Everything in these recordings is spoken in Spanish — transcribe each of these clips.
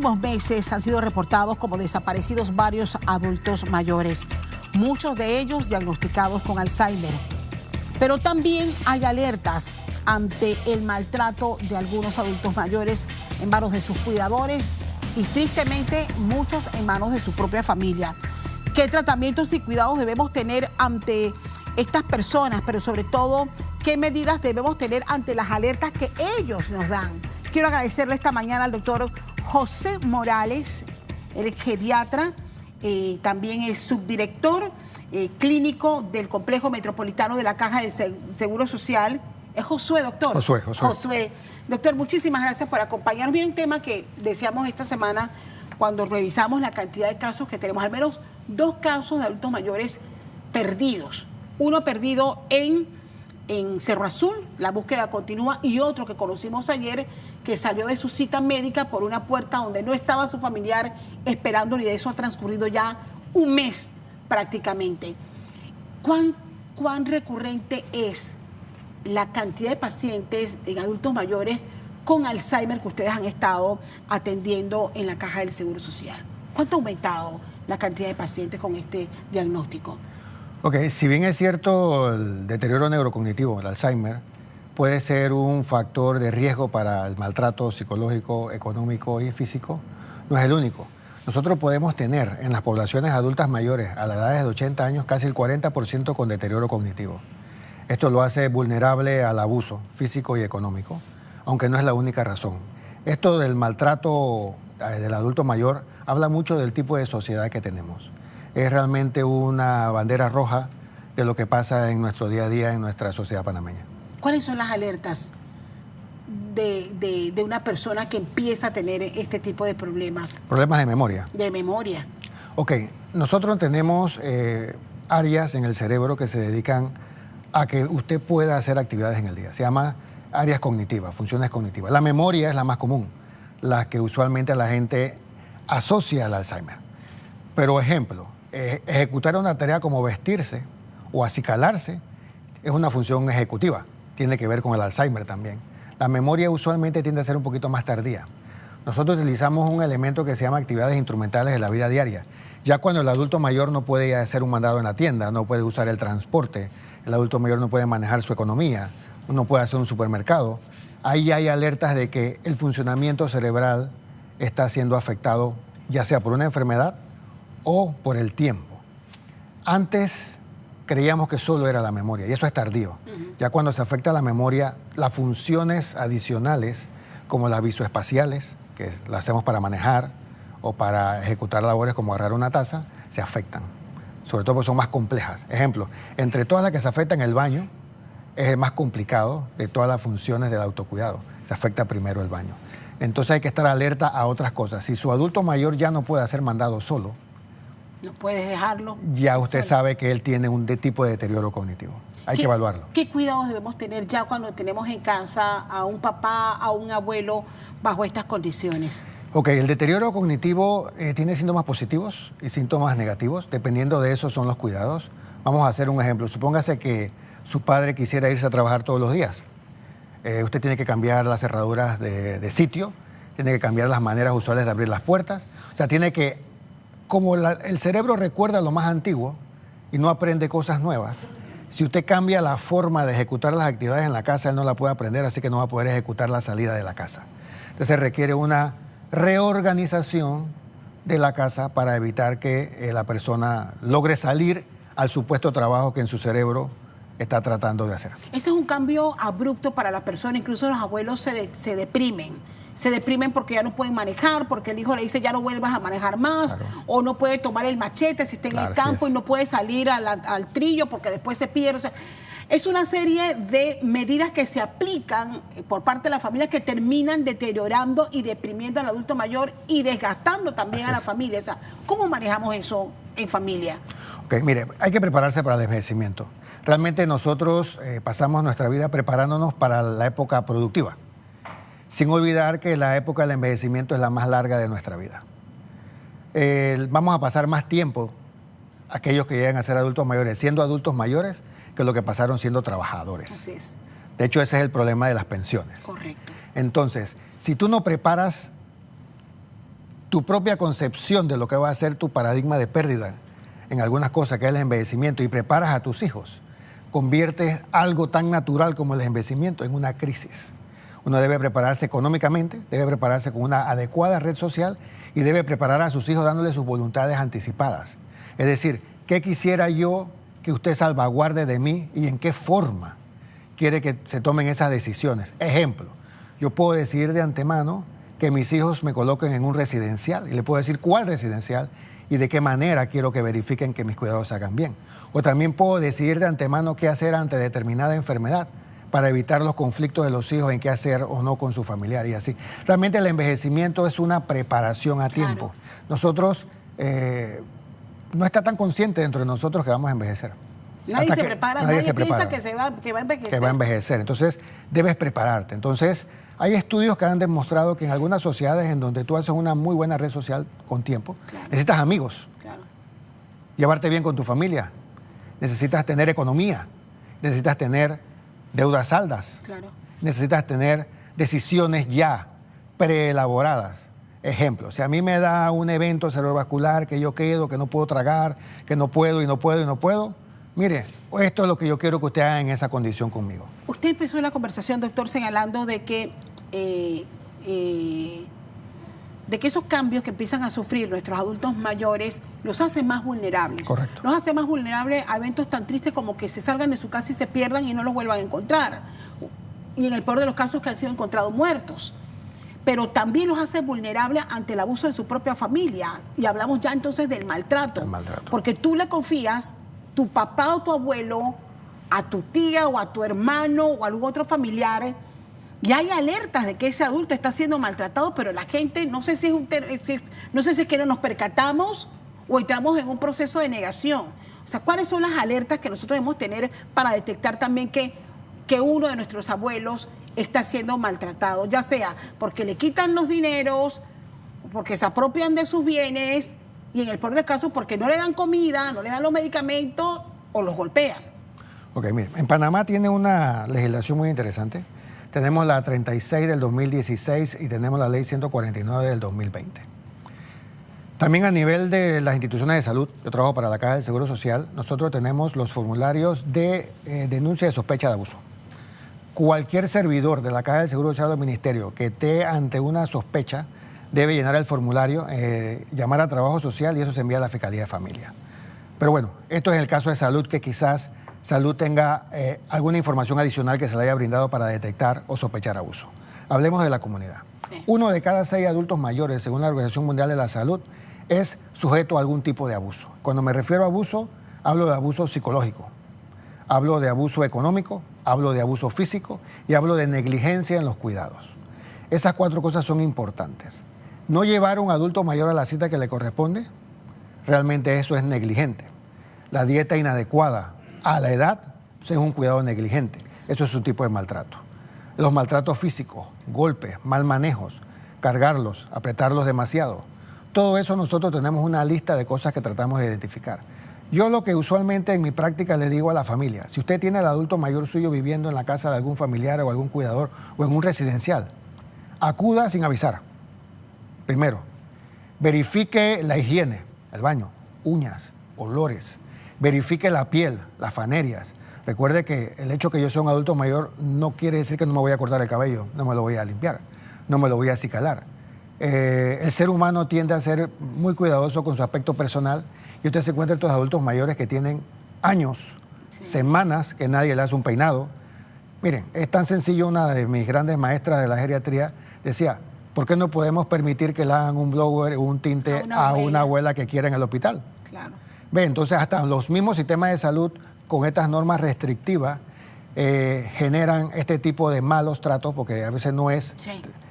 Últimos meses han sido reportados como desaparecidos varios adultos mayores, muchos de ellos diagnosticados con Alzheimer. Pero también hay alertas ante el maltrato de algunos adultos mayores en manos de sus cuidadores y tristemente muchos en manos de su propia familia. ¿Qué tratamientos y cuidados debemos tener ante estas personas, pero sobre todo qué medidas debemos tener ante las alertas que ellos nos dan? Quiero agradecerle esta mañana al doctor José Morales, él es geriatra, también es subdirector clínico del Complejo Metropolitano de la Caja de Seguro Social. Es Josué, doctor. Josué. Doctor, muchísimas gracias por acompañarnos. Viene un tema que decíamos esta semana cuando revisamos la cantidad de casos que tenemos, al menos 2 casos de adultos mayores perdidos. Uno perdido en Cerro Azul, la búsqueda continúa, y otro que conocimos ayer que salió de su cita médica por una puerta donde no estaba su familiar esperándolo, y de eso ha transcurrido ya un mes prácticamente. ¿Cuán recurrente es la cantidad de pacientes en adultos mayores con Alzheimer que ustedes han estado atendiendo en la Caja del Seguro Social? ¿Cuánto ha aumentado la cantidad de pacientes con este diagnóstico? Ok, si bien es cierto el deterioro neurocognitivo, el Alzheimer, puede ser un factor de riesgo para el maltrato psicológico, económico y físico, no es el único. Nosotros podemos tener en las poblaciones adultas mayores a las edades de 80 años casi el 40% con deterioro cognitivo. Esto lo hace vulnerable al abuso físico y económico, aunque no es la única razón. Esto del maltrato del adulto mayor habla mucho del tipo de sociedad que tenemos. Es realmente una bandera roja de lo que pasa en nuestro día a día en nuestra sociedad panameña. ¿Cuáles son las alertas de una persona que empieza a tener este tipo de problemas? Problemas de memoria. De memoria. Ok, nosotros tenemos áreas en el cerebro que se dedican a que usted pueda hacer actividades en el día. Se llama áreas cognitivas, funciones cognitivas. La memoria es la más común, la que usualmente la gente asocia al Alzheimer. Pero ejemplo, ejecutar una tarea como vestirse o acicalarse es una función ejecutiva. Tiene que ver con el Alzheimer también. La memoria usualmente tiende a ser un poquito más tardía. Nosotros utilizamos un elemento que se llama actividades instrumentales de la vida diaria. Ya cuando el adulto mayor no puede hacer un mandado en la tienda, no puede usar el transporte, el adulto mayor no puede manejar su economía, no puede hacer un supermercado, ahí hay alertas de que el funcionamiento cerebral está siendo afectado, ya sea por una enfermedad o por el tiempo. Antes creíamos que solo era la memoria, y eso es tardío. Ya cuando se afecta la memoria, las funciones adicionales, como las visoespaciales, que las hacemos para manejar o para ejecutar labores como agarrar una taza, se afectan. Sobre todo porque son más complejas. Ejemplo, entre todas las que se afectan, el baño es el más complicado de todas las funciones del autocuidado. Se afecta primero el baño. Entonces hay que estar alerta a otras cosas. Si su adulto mayor ya no puede hacer mandado solo, no puedes dejarlo. Ya usted sabe que él tiene un tipo de deterioro cognitivo. Hay que evaluarlo. ¿Qué cuidados debemos tener ya cuando tenemos en casa a un papá, a un abuelo bajo estas condiciones? Ok, el deterioro cognitivo tiene síntomas positivos y síntomas negativos. Dependiendo de eso son los cuidados. Vamos a hacer un ejemplo. Supóngase que su padre quisiera irse a trabajar todos los días. Usted tiene que cambiar las cerraduras de sitio, tiene que cambiar las maneras usuales de abrir las puertas. O sea, tiene que, como el cerebro recuerda lo más antiguo y no aprende cosas nuevas, si usted cambia la forma de ejecutar las actividades en la casa, él no la puede aprender, así que no va a poder ejecutar la salida de la casa. Entonces requiere una reorganización de la casa para evitar que la persona logre salir al supuesto trabajo que en su cerebro está tratando de hacer. Ese es un cambio abrupto para la persona. Incluso los abuelos se deprimen. Se deprimen porque ya no pueden manejar, porque el hijo le dice ya no vuelvas a manejar más, claro. O no puede tomar el machete si está en el campo y no puede salir al trillo porque después se pierde. O sea, es una serie de medidas que se aplican por parte de la familia que terminan deteriorando y deprimiendo al adulto mayor y desgastando también a la familia. O sea, ¿cómo manejamos eso en familia? Ok, mire, hay que prepararse para el envejecimiento. Realmente nosotros pasamos nuestra vida preparándonos para la época productiva, sin olvidar que la época del envejecimiento es la más larga de nuestra vida. Vamos a pasar más tiempo, aquellos que llegan a ser adultos mayores, siendo adultos mayores, que lo que pasaron siendo trabajadores. Así es. De hecho, ese es el problema de las pensiones. Correcto. Entonces, si tú no preparas tu propia concepción de lo que va a ser tu paradigma de pérdida en algunas cosas, que es el envejecimiento, y preparas a tus hijos, conviertes algo tan natural como el envejecimiento en una crisis. Uno debe prepararse económicamente, debe prepararse con una adecuada red social y debe preparar a sus hijos dándole sus voluntades anticipadas. Es decir, ¿qué quisiera yo que usted salvaguarde de mí y en qué forma quiere que se tomen esas decisiones? Ejemplo, yo puedo decidir de antemano que mis hijos me coloquen en un residencial y le puedo decir cuál residencial y de qué manera quiero que verifiquen que mis cuidados se hagan bien. O también puedo decidir de antemano qué hacer ante determinada enfermedad para evitar los conflictos de los hijos en qué hacer o no con su familiar y así. Realmente el envejecimiento es una preparación a tiempo. Nosotros, no está tan consciente dentro de nosotros que vamos a envejecer. Nadie se prepara, nadie piensa que va a envejecer. Que va a envejecer. Entonces, debes prepararte. Entonces, hay estudios que han demostrado que en algunas sociedades en donde tú haces una muy buena red social con tiempo, necesitas amigos, llevarte bien con tu familia, necesitas tener economía, necesitas tener deudas saldas, necesitas tener decisiones ya preelaboradas. Ejemplo, si a mí me da un evento cerebrovascular que yo quedo, que no puedo tragar, que no puedo y no puedo y no puedo, mire, esto es lo que yo quiero que usted haga en esa condición conmigo. Usted empezó la conversación, doctor, señalando de que esos cambios que empiezan a sufrir nuestros adultos mayores los hacen más vulnerables. Correcto. Los hace más vulnerables a eventos tan tristes como que se salgan de su casa y se pierdan y no los vuelvan a encontrar. Y en el peor de los casos que han sido encontrados muertos. Pero también los hace vulnerables ante el abuso de su propia familia. Y hablamos ya entonces del maltrato. Porque tú le confías, tu papá o tu abuelo, a tu tía o a tu hermano o a algún otro familiar, y hay alertas de que ese adulto está siendo maltratado, pero la gente, no sé si es que no nos percatamos o entramos en un proceso de negación. O sea, ¿cuáles son las alertas que nosotros debemos tener para detectar también que uno de nuestros abuelos está siendo maltratado? Ya sea porque le quitan los dineros, porque se apropian de sus bienes, y en el peor de los casos porque no le dan comida, no le dan los medicamentos o los golpean. Ok, mire, en Panamá tiene una legislación muy interesante. Tenemos la 36 del 2016 y tenemos la ley 149 del 2020. También a nivel de las instituciones de salud, yo trabajo para la Caja del Seguro Social, nosotros tenemos los formularios de denuncia de sospecha de abuso. Cualquier servidor de la Caja del Seguro Social del Ministerio que esté ante una sospecha debe llenar el formulario, llamar a Trabajo Social y eso se envía a la Fiscalía de Familia. Pero bueno, esto es el caso de salud que quizás Salud tenga alguna información adicional que se le haya brindado para detectar o sospechar abuso. Hablemos de la comunidad. Sí. 1 de cada 6 adultos mayores, según la Organización Mundial de la Salud, es sujeto a algún tipo de abuso. Cuando me refiero a abuso, hablo de abuso psicológico, hablo de abuso económico, hablo de abuso físico y hablo de negligencia en los cuidados. Esas 4 cosas son importantes. No llevar a un adulto mayor a la cita que le corresponde, realmente eso es negligente. La dieta inadecuada a la edad es un cuidado negligente. Eso es un tipo de maltrato. Los maltratos físicos, golpes, mal manejos, cargarlos, apretarlos demasiado. Todo eso nosotros tenemos una lista de cosas que tratamos de identificar. Yo lo que usualmente en mi práctica le digo a la familia, si usted tiene al adulto mayor suyo viviendo en la casa de algún familiar o algún cuidador o en un residencial, acuda sin avisar. Primero, verifique la higiene, el baño, uñas, olores. Verifique la piel, las fanerias. Recuerde que el hecho que yo sea un adulto mayor no quiere decir que no me voy a cortar el cabello, no me lo voy a limpiar, no me lo voy a acicalar. El ser humano tiende a ser muy cuidadoso con su aspecto personal y usted se encuentra estos adultos mayores que tienen años, semanas que nadie le hace un peinado. Miren, es tan sencillo, una de mis grandes maestras de la geriatría decía, ¿por qué no podemos permitir que le hagan un blower o un tinte a una abuela que quiera en el hospital? Claro. Ve, entonces hasta los mismos sistemas de salud con estas normas restrictivas generan este tipo de malos tratos, porque a veces no es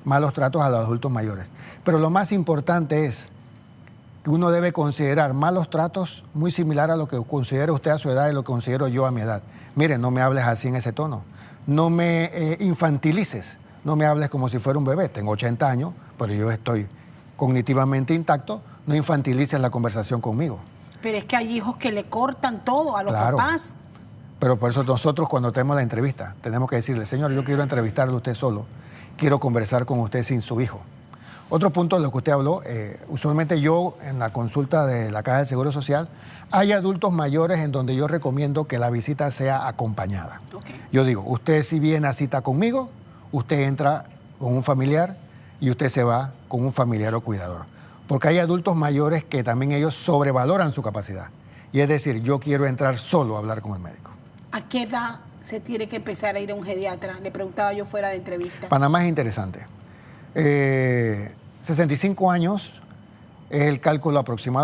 malos tratos a los adultos mayores. Pero lo más importante es que uno debe considerar malos tratos muy similar a lo que considera usted a su edad y lo que considero yo a mi edad. Mire, no me hables así en ese tono, no me infantilices, no me hables como si fuera un bebé. Tengo 80 años, pero yo estoy cognitivamente intacto, no infantilices la conversación conmigo. Pero es que hay hijos que le cortan todo a los papás. Pero por eso nosotros cuando tenemos la entrevista tenemos que decirle, señor, yo quiero entrevistarle a usted solo, quiero conversar con usted sin su hijo. Otro punto de lo que usted habló, usualmente yo en la consulta de la Caja de Seguro Social, hay adultos mayores en donde yo recomiendo que la visita sea acompañada. Okay. Yo digo, usted si viene a cita conmigo, usted entra con un familiar y usted se va con un familiar o cuidador. Porque hay adultos mayores que también ellos sobrevaloran su capacidad. Y es decir, yo quiero entrar solo a hablar con el médico. ¿A qué edad se tiene que empezar a ir a un geriatra? Le preguntaba yo fuera de entrevista. Panamá es interesante. 65 años es el cálculo aproximado.